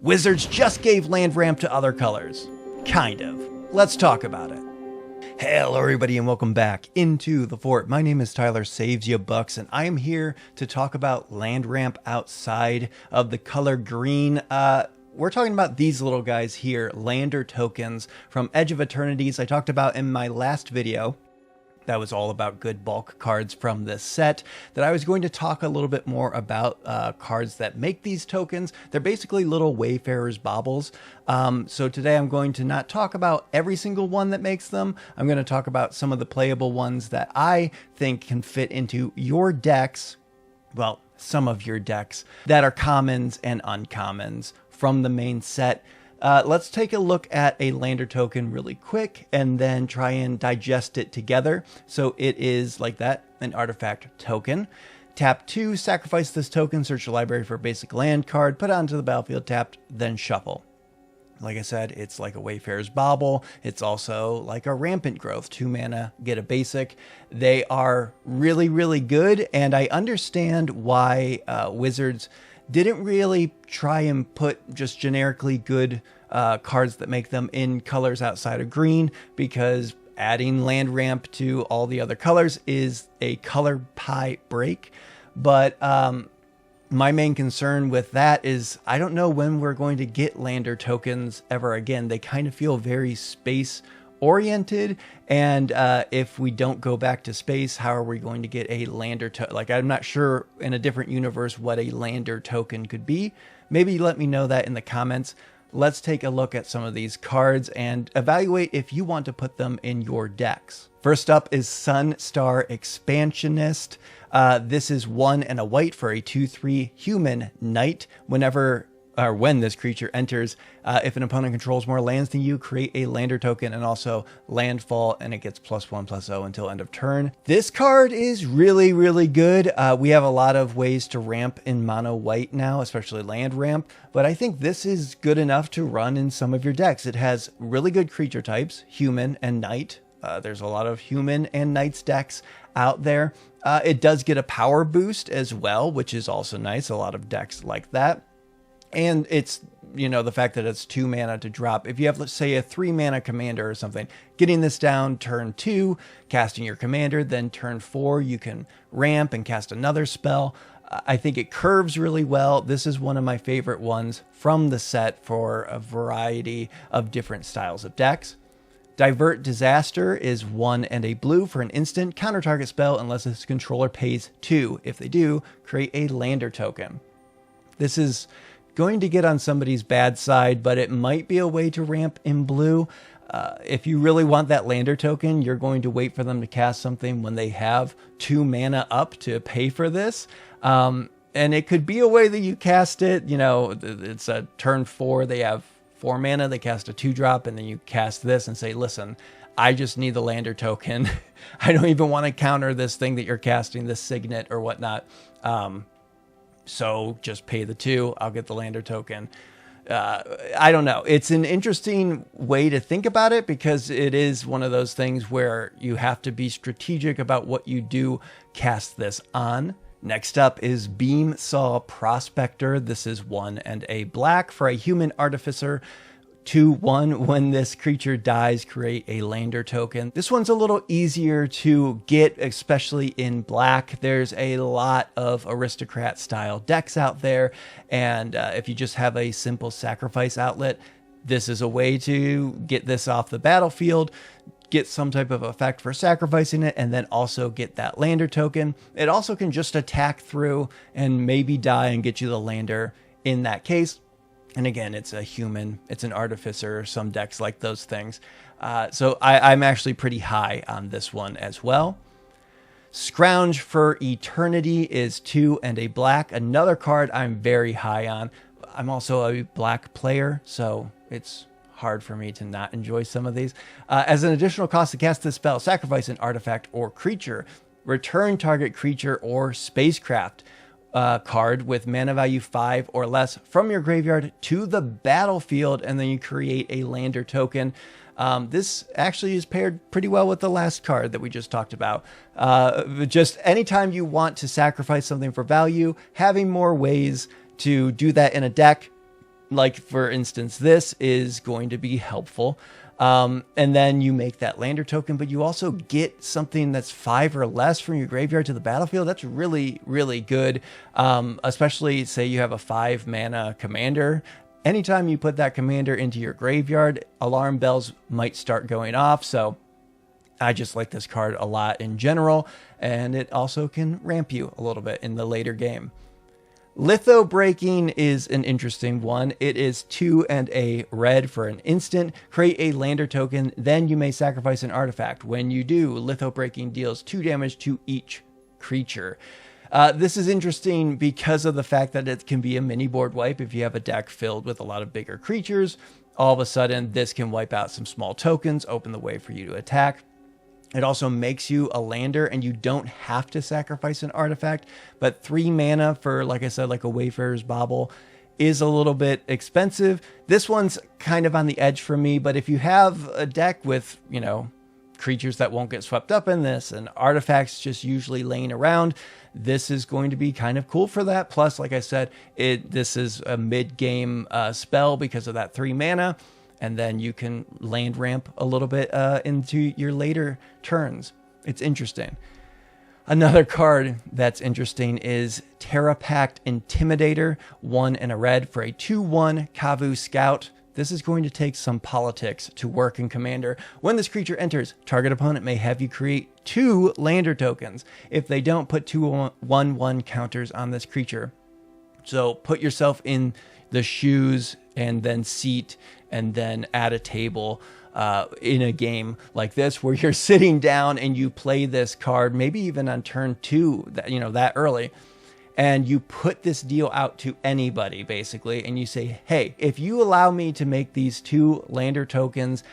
Wizards just gave land ramp to other colors. Kind of. Let's talk about it. Hello everybody and welcome back into the fort. My name is Tyler Saves Ya Bucks and I am here to talk about land ramp outside of the color green. We're talking about these little guys here, lander tokens from Edge of Eternities. I talked about in my last video. That was all about good bulk cards from this set, that I was going to talk a little bit more about cards that make these tokens. They're basically little Wayfarer's baubles. So today I'm going to not talk about every single one that makes them. I'm going to talk about some of the playable ones that I think can fit into your decks. Well, some of your decks that are commons and uncommons from the main set. Let's take a look at a lander token really quick and then try and digest it together. So it is like that, an artifact token. Tap 2, sacrifice this token, search the library for a basic land card, put it onto the battlefield tapped, then shuffle. Like I said, it's like a Wayfarer's Bauble. It's also like a Rampant Growth. 2 mana, get a basic. They are really, really good, and I understand why Wizards didn't really try and put just generically good cards that make them in colors outside of green, because adding land ramp to all the other colors is a color pie break. But my main concern with that is I don't know when we're going to get lander tokens ever again. They kind of feel very space oriented, and if we don't go back to space, how are we going to get a lander token? Like, I'm not sure in a different universe what a lander token could be. Maybe let me know that in the comments. Let's take a look at some of these cards and evaluate if you want to put them in your decks. First up is Sunstar Expansionist. This is 1 and a white for a 2/3 human knight. When this creature enters, if an opponent controls more lands than you, create a lander token and also landfall, and it gets +1/+0 until end of turn. This card is really, really good. We have a lot of ways to ramp in mono white now, especially land ramp, but I think this is good enough to run in some of your decks. It has really good creature types, human and knight. There's a lot of human and knights decks out there. It does get a power boost as well, which is also nice. A lot of decks like that. And it's, the fact that it's 2 mana to drop. If you have, let's say, a 3 mana commander or something, getting this down turn 2, casting your commander, then turn 4, you can ramp and cast another spell. I think it curves really well. This is one of my favorite ones from the set for a variety of different styles of decks. Divert Disaster is 1 and a blue for an instant counter target spell unless its controller pays 2. If they do, create a lander token. This is going to get on somebody's bad side, but it might be a way to ramp in blue. If you really want that lander token, you're going to wait for them to cast something when they have 2 mana up to pay for this. And it could be a way that you cast it. It's a turn 4, they have 4 mana, they cast a 2-drop, and then you cast this and say, listen, I just need the lander token. I don't even want to counter this thing that you're casting, this signet or whatnot. So just pay the 2, I'll get the lander token. I don't know. It's an interesting way to think about it, because it is one of those things where you have to be strategic about what you do cast this on. Next up is Beamsaw Prospector. This is 1 and a black for a human artificer. 2/1, when this creature dies, create a lander token. This one's a little easier to get, especially in black. There's a lot of aristocrat style decks out there, and if you just have a simple sacrifice outlet, this is a way to get this off the battlefield, get some type of effect for sacrificing it, and then also get that lander token. It also can just attack through and maybe die and get you the lander in that case. And again, it's a human, it's an artificer, some decks like those things. So I'm actually pretty high on this one as well. Scrge for Eternity is 2 and a black. Another card I'm very high on. I'm also a black player, so it's hard for me to not enjoy some of these. As an additional cost to cast this spell, sacrifice an artifact or creature. Return target creature or spacecraft card with mana value 5 or less from your graveyard to the battlefield, and then you create a lander token. This actually is paired pretty well with the last card that we just talked about. Just anytime you want to sacrifice something for value, having more ways to do that in a deck like for instance, this is going to be helpful. And then you make that lander token, but you also get something that's 5 or less from your graveyard to the battlefield. That's really, really good. Especially say you have a 5 mana commander. Anytime you put that commander into your graveyard, alarm bells might start going off. So I just like this card a lot in general, and it also can ramp you a little bit in the later game. Litho Breaking is an interesting one. It is 2 and a red for an instant. Create a lander token, then you may sacrifice an artifact. When you do, Litho Breaking deals 2 damage to each creature. This is interesting because of the fact that it can be a mini board wipe. If you have a deck filled with a lot of bigger creatures, all of a sudden this can wipe out some small tokens, open the way for you to attack. It also makes you a lander, and you don't have to sacrifice an artifact, but 3 mana for, like I said, like a Wayfarer's Bauble is a little bit expensive. This one's kind of on the edge for me, but if you have a deck with, you know, creatures that won't get swept up in this and artifacts just usually laying around, this is going to be kind of cool for that. Plus, like I said, this is a mid-game spell because of that 3 mana. And then you can land ramp a little bit into your later turns. It's interesting. Another card that's interesting is Terrapact Intimidator, 1 and a red for a 2/1 Kavu Scout. This is going to take some politics to work in Commander. When this creature enters, target opponent may have you create 2 lander tokens. If they don't, put 2 1/1 counters on this creature. So put yourself in the shoes and then seat and then at a table in a game like this where you're sitting down and you play this card, maybe even on turn 2, that early, and you put this deal out to anybody basically, and you say, hey, if you allow me to make these 2 lander tokens,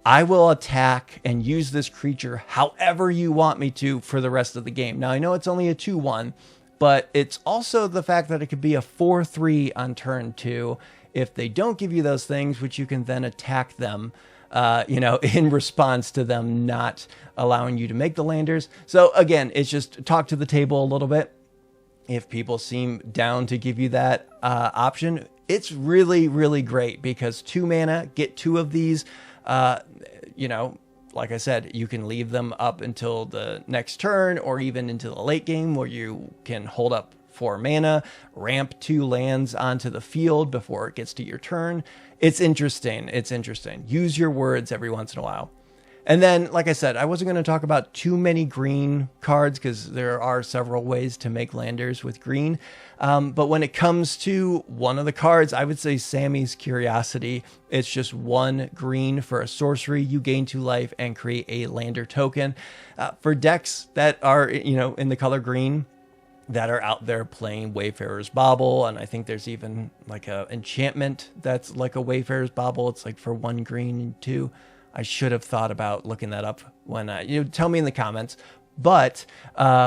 I will attack and use this creature however you want me to for the rest of the game. Now, I know it's only a 2/1, but it's also the fact that it could be a 4/3 on turn 2 if they don't give you those things, which you can then attack them, in response to them not allowing you to make the landers. So again, it's just talk to the table a little bit. If people seem down to give you that option, it's really, really great because 2 mana, get 2 of these, like I said, you can leave them up until the next turn or even into the late game where you can hold up 4 mana, ramp 2 lands onto the field before it gets to your turn. It's interesting. It's interesting. Use your words every once in a while. And then, like I said, I wasn't going to talk about too many green cards because there are several ways to make landers with green. But when it comes to one of the cards, I would say Sammy's Curiosity. It's just 1 green for a sorcery. You gain 2 life and create a lander token. For decks that are, in the color green, that are out there playing Wayfarer's Bauble, and I think there's even like a enchantment that's like a Wayfarer's Bauble. It's like for 1 green and 2. I should have thought about looking that up when tell me in the comments. But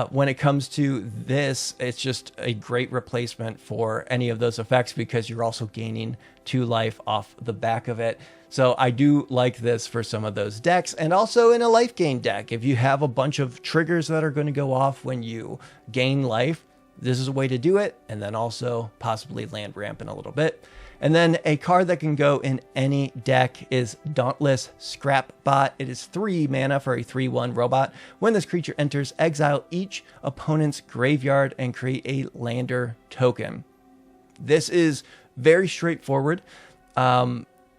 when it comes to this, it's just a great replacement for any of those effects because you're also gaining 2 life off the back of it. So I do like this for some of those decks, and also in a life gain deck. If you have a bunch of triggers that are going to go off when you gain life, this is a way to do it, and then also possibly land ramp in a little bit. And then a card that can go in any deck is Dauntless Scrapbot. It is 3 mana for a 3/1 robot. When this creature enters, exile each opponent's graveyard and create a lander token. This is very straightforward.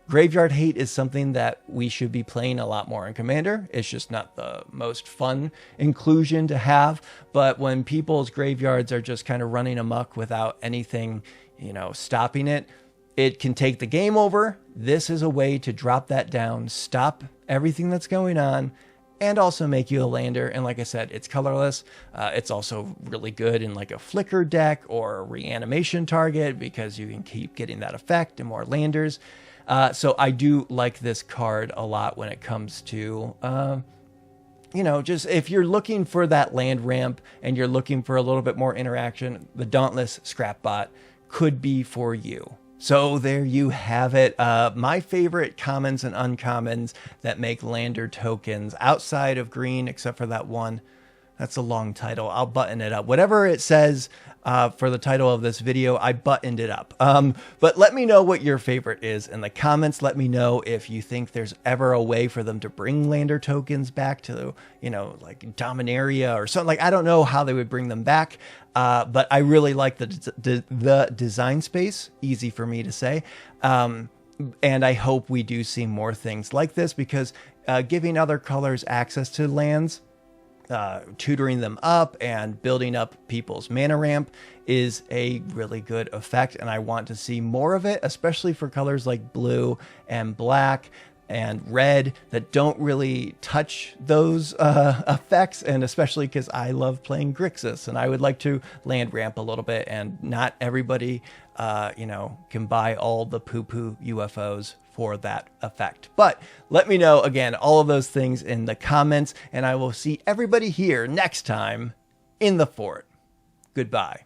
Graveyard hate is something that we should be playing a lot more in Commander. It's just not the most fun inclusion to have. But when people's graveyards are just kind of running amok without anything, stopping it, it can take the game over. This is a way to drop that down, stop everything that's going on, and also make you a lander. And like I said, it's colorless. It's also really good in like a flicker deck or a reanimation target because you can keep getting that effect and more landers. So I do like this card a lot when it comes to, just if you're looking for that land ramp and you're looking for a little bit more interaction, the Dauntless Scrapbot could be for you. So there you have it. My favorite commons and uncommons that make lander tokens outside of green, except for that one That's a long title. I'll button it up. Whatever it says for the title of this video, I buttoned it up. But let me know what your favorite is in the comments. Let me know if you think there's ever a way for them to bring lander tokens back to, you know, like Dominaria or something. Like, I don't know how they would bring them back, but I really like the design space. Easy for me to say. And I hope we do see more things like this, because giving other colors access to lands, tutoring them up and building up people's mana ramp is a really good effect, and I want to see more of it, especially for colors like blue and black and red that don't really touch those effects, and especially because I love playing Grixis and I would like to land ramp a little bit, and not everybody you know, can buy all the poo-poo UFOs for that effect. But let me know, again, all of those things in the comments, and I will see everybody here next time in the fort. Goodbye.